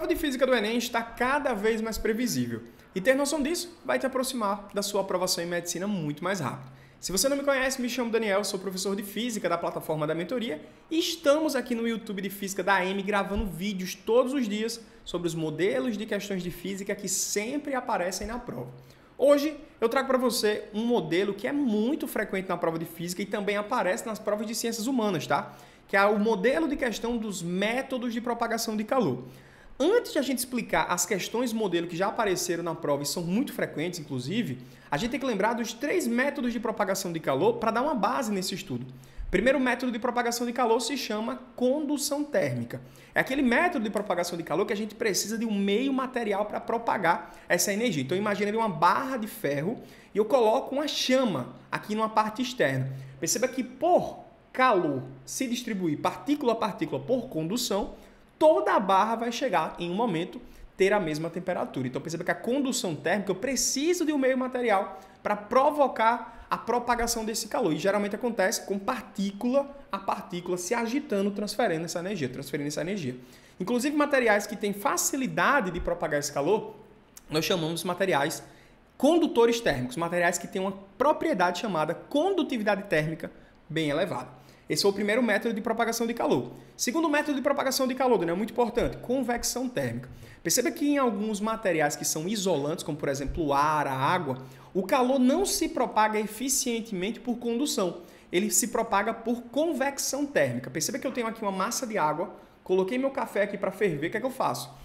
prova de física do Enem está cada vez mais previsível. E ter noção disso vai te aproximar da sua aprovação em medicina muito mais rápido. Se você não me conhece, me chamo Daniel, sou professor de física da plataforma da mentoria e estamos aqui no YouTube de Física da AM gravando vídeos todos os dias sobre os modelos de questões de física que sempre aparecem na prova. Hoje eu trago para você um modelo que é muito frequente na prova de física e também aparece nas provas de ciências humanas, tá? Que é o modelo de questão dos métodos de propagação de calor. Antes de a gente explicar as questões modelo que já apareceram na prova e são muito frequentes, inclusive, a gente tem que lembrar dos 3 métodos de propagação de calor para dar uma base nesse estudo. O primeiro método de propagação de calor se chama condução térmica. É aquele método de propagação de calor que a gente precisa de um meio material para propagar essa energia. Então imagine uma barra de ferro e eu coloco uma chama aqui numa parte externa. Perceba que por calor se distribuir partícula a partícula por condução, toda a barra vai chegar em um momento ter a mesma temperatura. Então perceba que a condução térmica eu preciso de um meio material para provocar a propagação desse calor. E geralmente acontece com partícula a partícula se agitando, transferindo essa energia. Inclusive materiais que têm facilidade de propagar esse calor, nós chamamos de materiais condutores térmicos, materiais que têm uma propriedade chamada condutividade térmica bem elevada. Esse é o primeiro método de propagação de calor. Segundo método de propagação de calor, Daniel, muito importante, convecção térmica. Perceba que em alguns materiais que são isolantes, como por exemplo o ar, a água, o calor não se propaga eficientemente por condução. Ele se propaga por convecção térmica. Perceba que eu tenho aqui uma massa de água, coloquei meu café aqui para ferver, o que é que eu faço?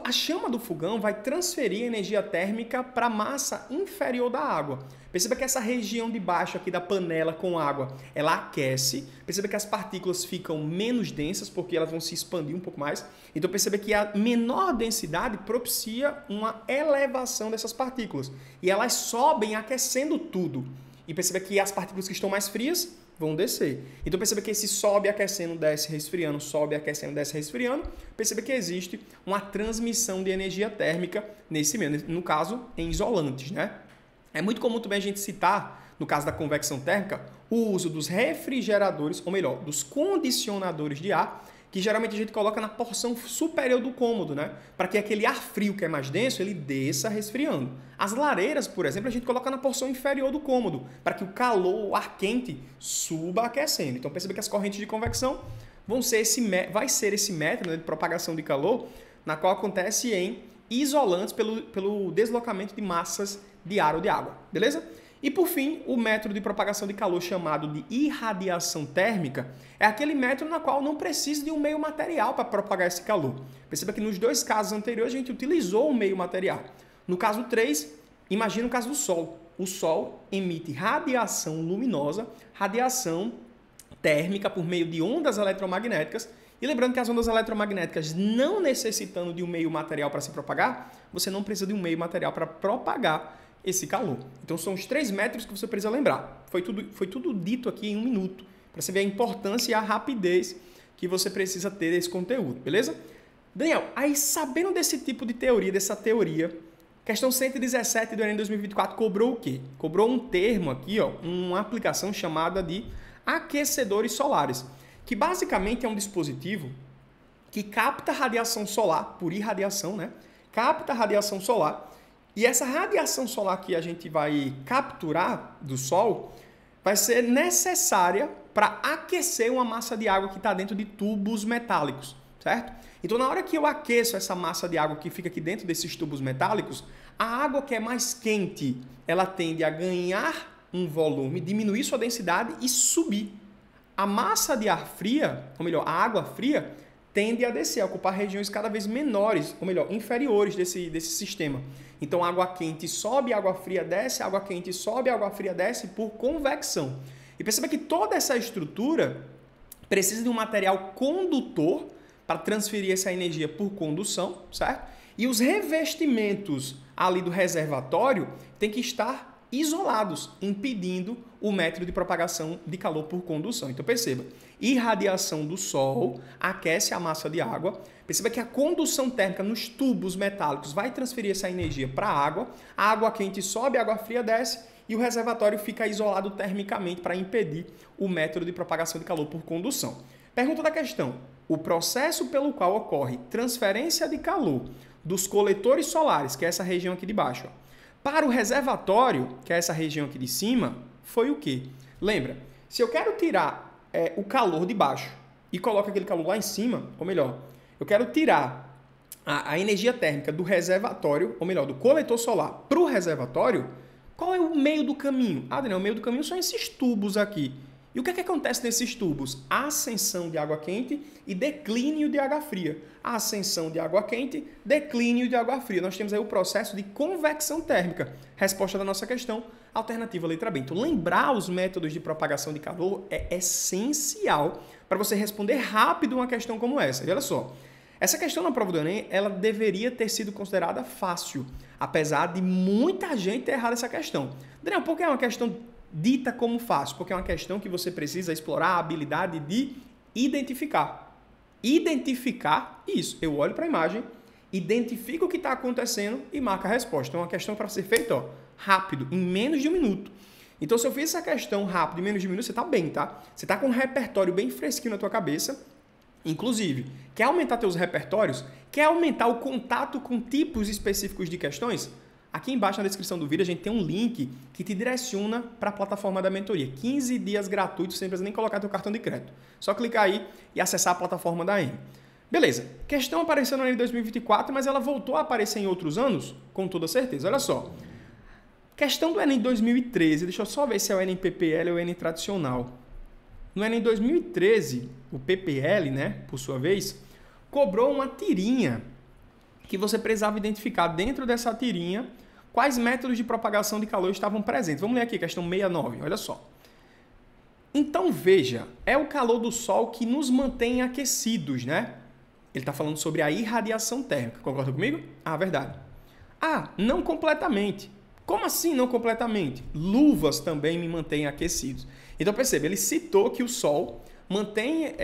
A chama do fogão vai transferir energia térmica para a massa inferior da água. Perceba que essa região de baixo aqui da panela com água, ela aquece. Perceba que as partículas ficam menos densas porque elas vão se expandir um pouco mais. Então perceba que a menor densidade propicia uma elevação dessas partículas. E elas sobem aquecendo tudo. E perceba que as partículas que estão mais frias vão descer. Então perceba que esse sobe aquecendo, desce resfriando, sobe aquecendo, desce resfriando. Perceba que existe uma transmissão de energia térmica nesse meio, no caso em isolantes, né? É muito comum também a gente citar, no caso da convecção térmica, o uso dos refrigeradores, ou melhor, dos condicionadores de ar, que geralmente a gente coloca na porção superior do cômodo, né? Para que aquele ar frio que é mais denso, ele desça resfriando. As lareiras, por exemplo, a gente coloca na porção inferior do cômodo, para que o calor, o ar quente, suba aquecendo. Então perceba que as correntes de convecção vai ser esse método, né, de propagação de calor, na qual acontece em isolantes pelo deslocamento de massas de ar ou de água, beleza? E por fim, o método de propagação de calor chamado de irradiação térmica é aquele método na qual não precisa de um meio material para propagar esse calor. Perceba que nos 2 casos anteriores a gente utilizou um meio material. No caso 3, imagina o caso do Sol. O Sol emite radiação luminosa, radiação térmica por meio de ondas eletromagnéticas. E lembrando que as ondas eletromagnéticas não necessitando de um meio material para se propagar, você não precisa de um meio material para propagar esse calor. Então são os 3 métodos que você precisa lembrar. Foi tudo dito aqui em 1 minuto, para você ver a importância e a rapidez que você precisa ter desse conteúdo, beleza? Daniel, aí sabendo desse tipo de teoria, dessa teoria, questão 117 do Enem 2024 cobrou o quê? Cobrou um termo aqui, ó, uma aplicação chamada de aquecedores solares, que basicamente é um dispositivo que capta radiação solar, por irradiação, né? Capta radiação solar. E essa radiação solar que a gente vai capturar do Sol vai ser necessária para aquecer uma massa de água que está dentro de tubos metálicos, certo? Então, na hora que eu aqueço essa massa de água que fica aqui dentro desses tubos metálicos, a água que é mais quente, ela tende a ganhar um volume, diminuir sua densidade e subir. A massa de ar fria, ou melhor, a água fria, tende a descer, a ocupar regiões cada vez menores, ou melhor, inferiores desse sistema. Então, água quente sobe, água fria desce, água quente sobe, água fria desce por convecção. E perceba que toda essa estrutura precisa de um material condutor para transferir essa energia por condução, certo? E os revestimentos ali do reservatório têm que estar isolados, impedindo o método de propagação de calor por condução. Então perceba, irradiação do Sol aquece a massa de água. Perceba que a condução térmica nos tubos metálicos vai transferir essa energia para a água quente sobe, a água fria desce e o reservatório fica isolado termicamente para impedir o método de propagação de calor por condução. Pergunta da questão, o processo pelo qual ocorre transferência de calor dos coletores solares, que é essa região aqui de baixo, ó, para o reservatório, que é essa região aqui de cima, foi o quê? Lembra, se eu quero tirar o calor de baixo e coloco aquele calor lá em cima, ou melhor, eu quero tirar a energia térmica do reservatório, ou melhor, do coletor solar para o reservatório, qual é o meio do caminho? Ah, Daniel, o meio do caminho são esses tubos aqui. E o que é que acontece nesses tubos? Ascensão de água quente e declínio de água fria. Ascensão de água quente, declínio de água fria. Nós temos aí o processo de convecção térmica. Resposta da nossa questão, alternativa letra B. Então, lembrar os métodos de propagação de calor é essencial para você responder rápido uma questão como essa. E olha só, essa questão na prova do Enem, ela deveria ter sido considerada fácil, apesar de muita gente ter errado essa questão. Daniel, por que é uma questão dita como fácil? Porque é uma questão que você precisa explorar a habilidade de identificar. Identificar isso. Eu olho para a imagem, identifico o que está acontecendo e marco a resposta. É uma questão para ser feita, ó, rápido, em menos de um minuto. Então, se eu fiz essa questão rápido, em menos de um minuto, você está bem, tá? Você está com um repertório bem fresquinho na tua cabeça. Inclusive, quer aumentar teus repertórios? Quer aumentar o contato com tipos específicos de questões? Aqui embaixo na descrição do vídeo a gente tem um link que te direciona para a plataforma da mentoria. 15 dias gratuitos, sem precisar nem colocar teu cartão de crédito. Só clicar aí e acessar a plataforma da Enem. Beleza, questão apareceu no Enem 2024, mas ela voltou a aparecer em outros anos, com toda certeza. Olha só, questão do Enem 2013, deixa eu só ver se é o Enem PPL ou o Enem tradicional. No Enem 2013, o PPL, né, por sua vez, cobrou uma tirinha que você precisava identificar dentro dessa tirinha quais métodos de propagação de calor estavam presentes. Vamos ler aqui, questão 69, olha só. Então, veja, é o calor do Sol que nos mantém aquecidos, né? Ele está falando sobre a irradiação térmica. Concorda comigo? Ah, verdade. Ah, não completamente. Como assim não completamente? Luvas também me mantêm aquecidos. Então, perceba, ele citou que o Sol mantém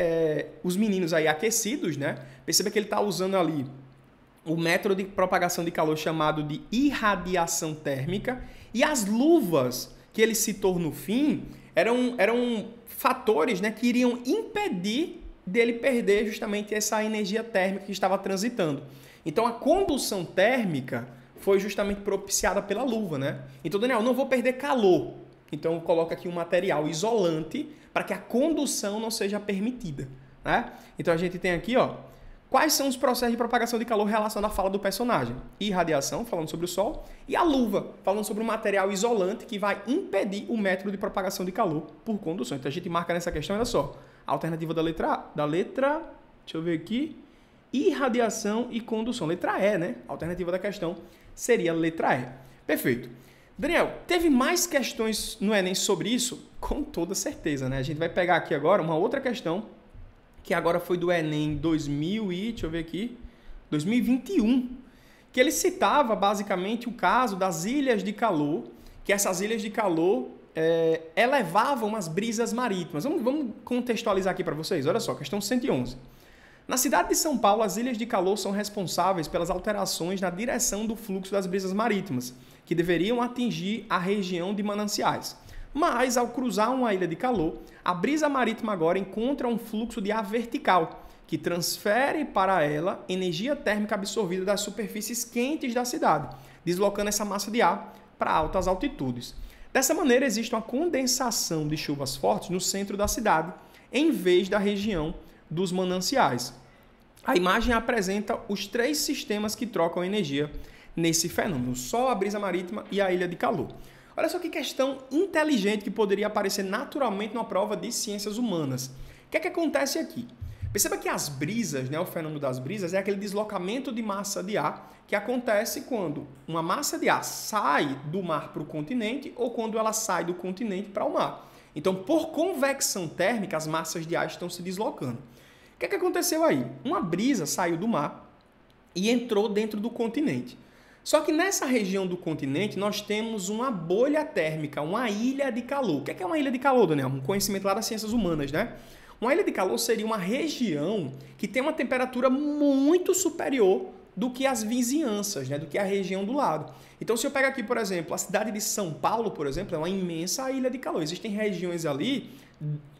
os meninos aí aquecidos, né? Perceba que ele está usando ali o método de propagação de calor chamado de irradiação térmica, e as luvas que ele citou no fim eram fatores, né, que iriam impedir dele perder justamente essa energia térmica que estava transitando. Então, a condução térmica foi justamente propiciada pela luva, né? Então, Daniel, não vou perder calor. Então, eu coloco aqui um material isolante para que a condução não seja permitida, né? Então, a gente tem aqui, ó, quais são os processos de propagação de calor relacionados à fala do personagem? Irradiação, falando sobre o Sol, e a luva, falando sobre um material isolante que vai impedir o método de propagação de calor por condução. Então, a gente marca nessa questão, olha só, a alternativa da letra, deixa eu ver aqui, irradiação e condução. Letra E, né? A alternativa da questão seria a letra E. Perfeito. Daniel, teve mais questões no Enem sobre isso? Com toda certeza, né? A gente vai pegar aqui agora uma outra questão, que agora foi do Enem 2021, que ele citava basicamente o caso das ilhas de calor, que essas ilhas de calor elevavam as brisas marítimas. Vamos contextualizar aqui para vocês. Olha só, questão 111. Na cidade de São Paulo, as ilhas de calor são responsáveis pelas alterações na direção do fluxo das brisas marítimas, que deveriam atingir a região de mananciais. Mas, ao cruzar uma ilha de calor, a brisa marítima agora encontra um fluxo de ar vertical, que transfere para ela energia térmica absorvida das superfícies quentes da cidade, deslocando essa massa de ar para altas altitudes. Dessa maneira, existe uma condensação de chuvas fortes no centro da cidade, em vez da região dos mananciais. A imagem apresenta os três sistemas que trocam energia nesse fenômeno: o Sol, a brisa marítima e a ilha de calor. Olha só que questão inteligente que poderia aparecer naturalmente numa prova de ciências humanas. O que é que acontece aqui? Perceba que as brisas, né, o fenômeno das brisas, é aquele deslocamento de massa de ar que acontece quando uma massa de ar sai do mar para o continente ou quando ela sai do continente para o mar. Então, por convecção térmica, as massas de ar estão se deslocando. O que é que aconteceu aí? Uma brisa saiu do mar e entrou dentro do continente. Só que nessa região do continente nós temos uma bolha térmica, uma ilha de calor. O que é uma ilha de calor, Daniel? Um conhecimento lá das ciências humanas, né? Uma ilha de calor seria uma região que tem uma temperatura muito superior do que as vizinhanças, né? Do que a região do lado. Então, se eu pegar aqui, por exemplo, a cidade de São Paulo, por exemplo, é uma imensa ilha de calor. Existem regiões ali,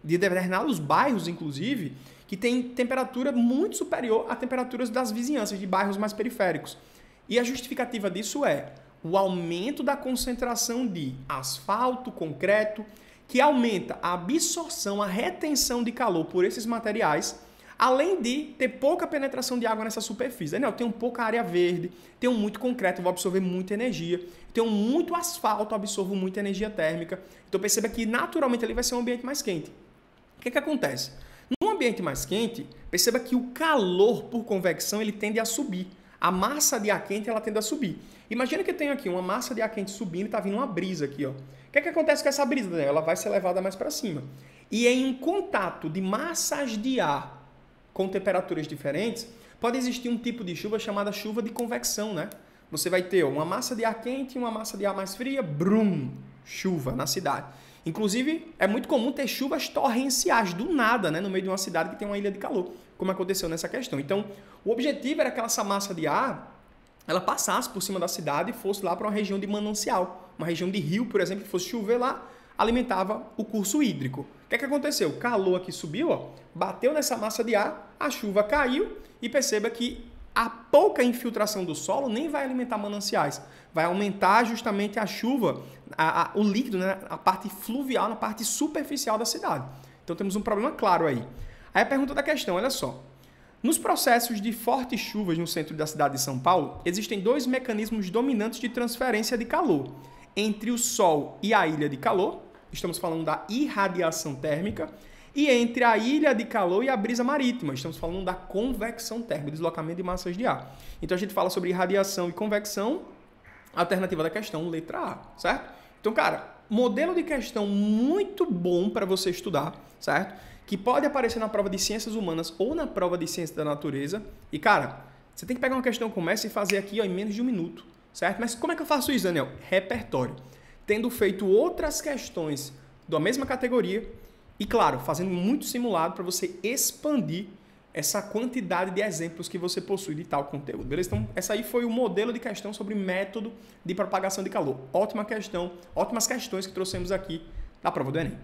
de determinados bairros, inclusive, que tem temperatura muito superior a temperaturas das vizinhanças, de bairros mais periféricos. E a justificativa disso é o aumento da concentração de asfalto, concreto, que aumenta a absorção, a retenção de calor por esses materiais, além de ter pouca penetração de água nessa superfície. Eu tenho pouca área verde, tenho muito concreto, vou absorver muita energia, tenho muito asfalto, absorvo muita energia térmica. Então perceba que naturalmente ali vai ser um ambiente mais quente. O que acontece? Num ambiente mais quente, perceba que o calor por convecção ele tende a subir. A massa de ar quente ela tende a subir. Imagina que eu tenho aqui uma massa de ar quente subindo e está vindo uma brisa aqui. Ó. O que acontece com essa brisa? Ela vai ser levada mais para cima. E em um contato de massas de ar com temperaturas diferentes, pode existir um tipo de chuva chamada chuva de convecção, né? Você vai ter uma massa de ar quente e uma massa de ar mais fria, brum, chuva na cidade. Inclusive, é muito comum ter chuvas torrenciais do nada, né, no meio de uma cidade que tem uma ilha de calor, como aconteceu nessa questão. Então, o objetivo era que essa massa de ar ela passasse por cima da cidade e fosse lá para uma região de manancial, uma região de rio, por exemplo, que fosse chover lá, alimentava o curso hídrico. O que aconteceu? O calor aqui subiu, ó, bateu nessa massa de ar, a chuva caiu e perceba que a pouca infiltração do solo nem vai alimentar mananciais, vai aumentar justamente a chuva, o líquido, né, a parte fluvial, na parte superficial da cidade. Então temos um problema claro aí. Aí a pergunta da questão, olha só. Nos processos de fortes chuvas no centro da cidade de São Paulo, existem dois mecanismos dominantes de transferência de calor. Entre o Sol e a ilha de calor, estamos falando da irradiação térmica, e entre a ilha de calor e a brisa marítima, estamos falando da convecção térmica, deslocamento de massas de ar. Então a gente fala sobre irradiação e convecção, alternativa da questão, letra A, certo? Então, cara, modelo de questão muito bom para você estudar, certo? Que pode aparecer na prova de ciências humanas ou na prova de ciências da natureza. E, cara, você tem que pegar uma questão como essa e fazer aqui ó, em menos de 1 minuto, certo? Mas como é que eu faço isso, Daniel? Repertório. Tendo feito outras questões da mesma categoria e, claro, fazendo muito simulado para você expandir essa quantidade de exemplos que você possui de tal conteúdo, beleza? Então, essa aí foi o modelo de questão sobre método de propagação de calor. Ótima questão, ótimas questões que trouxemos aqui da prova do Enem.